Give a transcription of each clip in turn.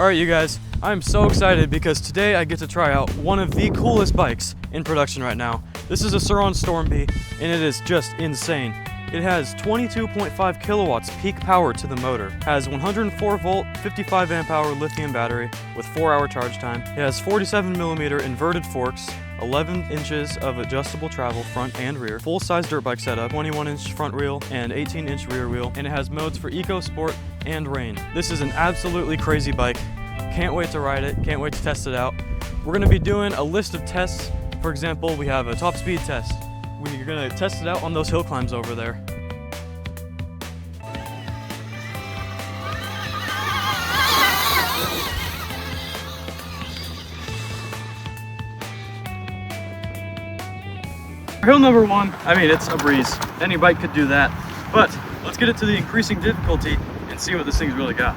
Alright you guys, I'm so excited because today I get to try out one of the coolest bikes in production right now. This is a Surron Storm Bee, and it is just insane. It has 22.5 kilowatts peak power to the motor, has 104 volt, 55 amp hour lithium battery with 4-hour charge time. It has 47 millimeter inverted forks, 11 inches of adjustable travel front and rear, full-size dirt bike setup, 21-inch front wheel and 18-inch rear wheel, and it has modes for eco, sport, and rain. This is an absolutely crazy bike. Can't wait to ride it, can't wait to test it out. We're gonna be doing a list of tests. For example, we have a top speed test. We're gonna test it out on those hill climbs over there. Hill number one, I mean, it's a breeze. Any bike could do that. But let's get it to the increasing difficulty and see what this thing's really got.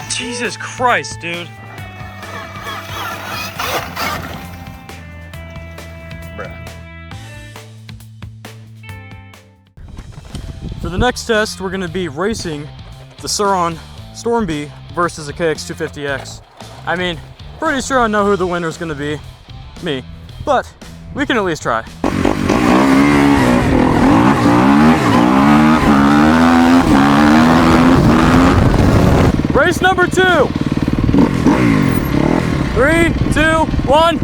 Jesus Christ, dude. Bruh. For the next test, we're gonna be racing the Surron Storm Bee versus a KX250X. I mean, pretty sure I know who the winner's gonna be. Me. But we can at least try. Race number 2. 3, 2, 1.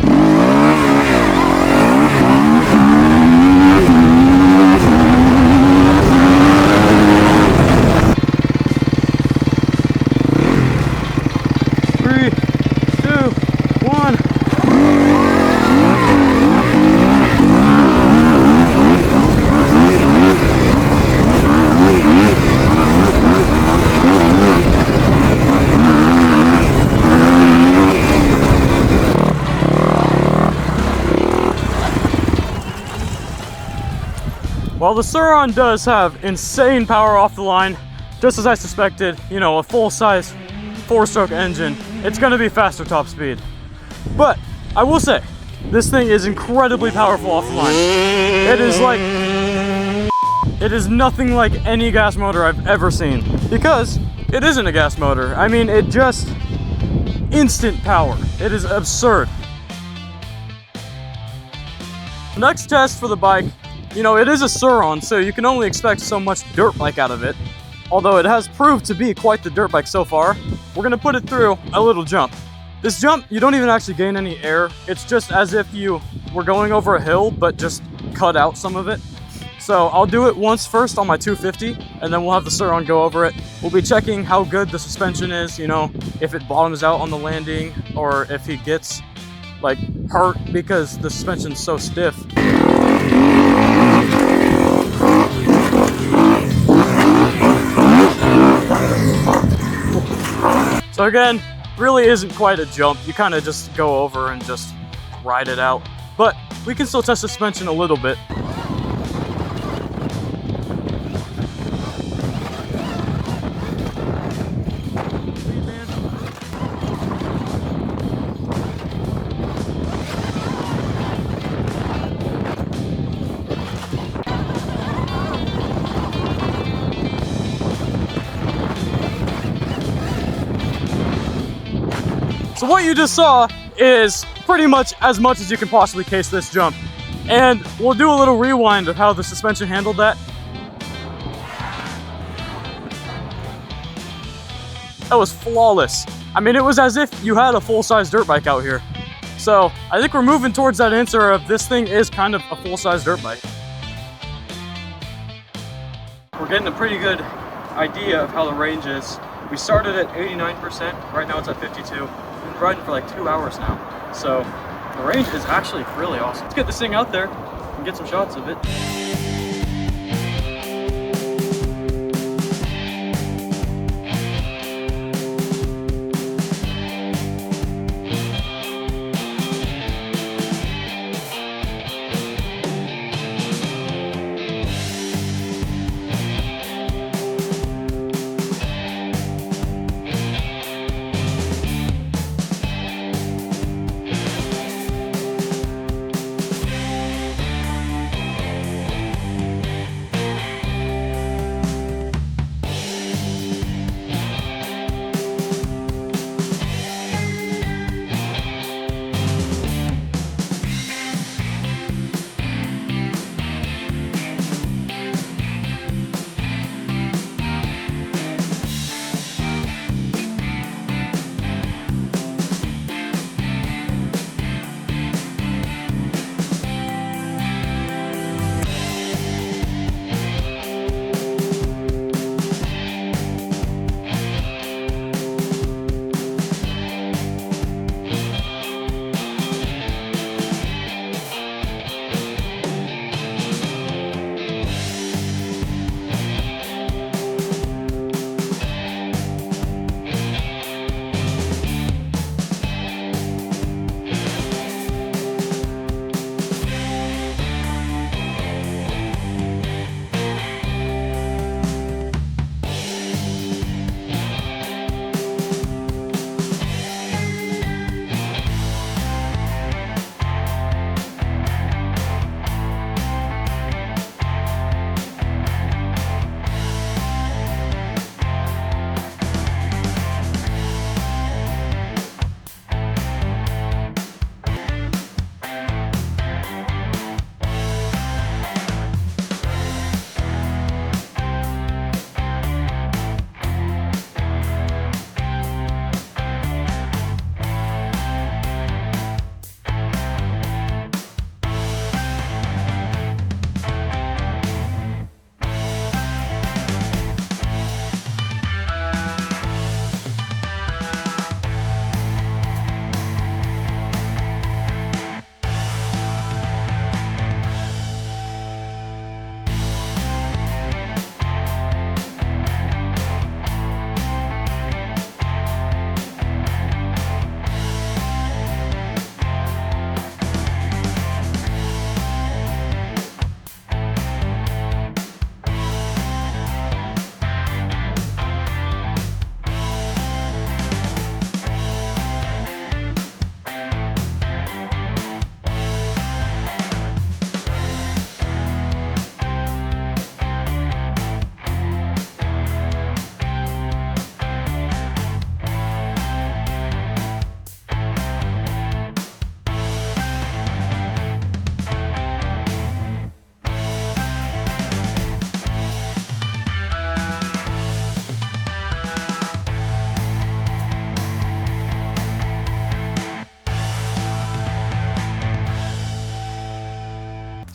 While the Surron does have insane power off the line, just as I suspected, you know, a full-size 4-stroke engine, it's gonna be faster top speed. But I will say, this thing is incredibly powerful off the line. It is nothing like any gas motor I've ever seen, because it isn't a gas motor. I mean, it just instant power. It is absurd. Next test for the bike. You know, it is a Surron, so you can only expect so much dirt bike out of it. Although it has proved to be quite the dirt bike so far, we're gonna put it through a little jump. This jump, you don't even actually gain any air. It's just as if you were going over a hill, but just cut out some of it. So I'll do it once first on my 250, and then we'll have the Surron go over it. We'll be checking how good the suspension is, you know, if it bottoms out on the landing, or if he gets, like, hurt because the suspension's so stiff. So again, really isn't quite a jump. You kind of just go over and just ride it out. But we can still test suspension a little bit. So what you just saw is pretty much as you can possibly case this jump. And we'll do a little rewind of how the suspension handled that. That was flawless. I mean, it was as if you had a full-size dirt bike out here. So I think we're moving towards that answer of this thing is kind of a full-size dirt bike. We're getting a pretty good idea of how the range is. We started at 89%, right now it's at 52. We've been riding for like 2 hours now. So the range is actually really awesome. Let's get this thing out there and get some shots of it.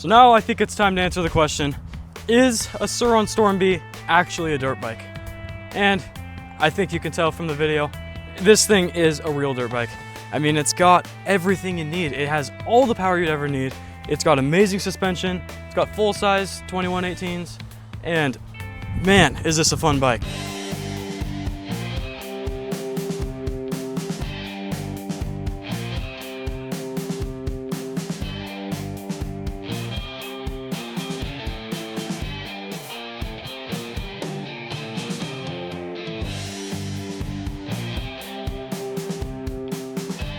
So now I think it's time to answer the question, is a Surron Storm Bee actually a dirt bike? And I think you can tell from the video, this thing is a real dirt bike. I mean, it's got everything you need. It has all the power you'd ever need. It's got amazing suspension. It's got full-size 2118s. And man, is this a fun bike.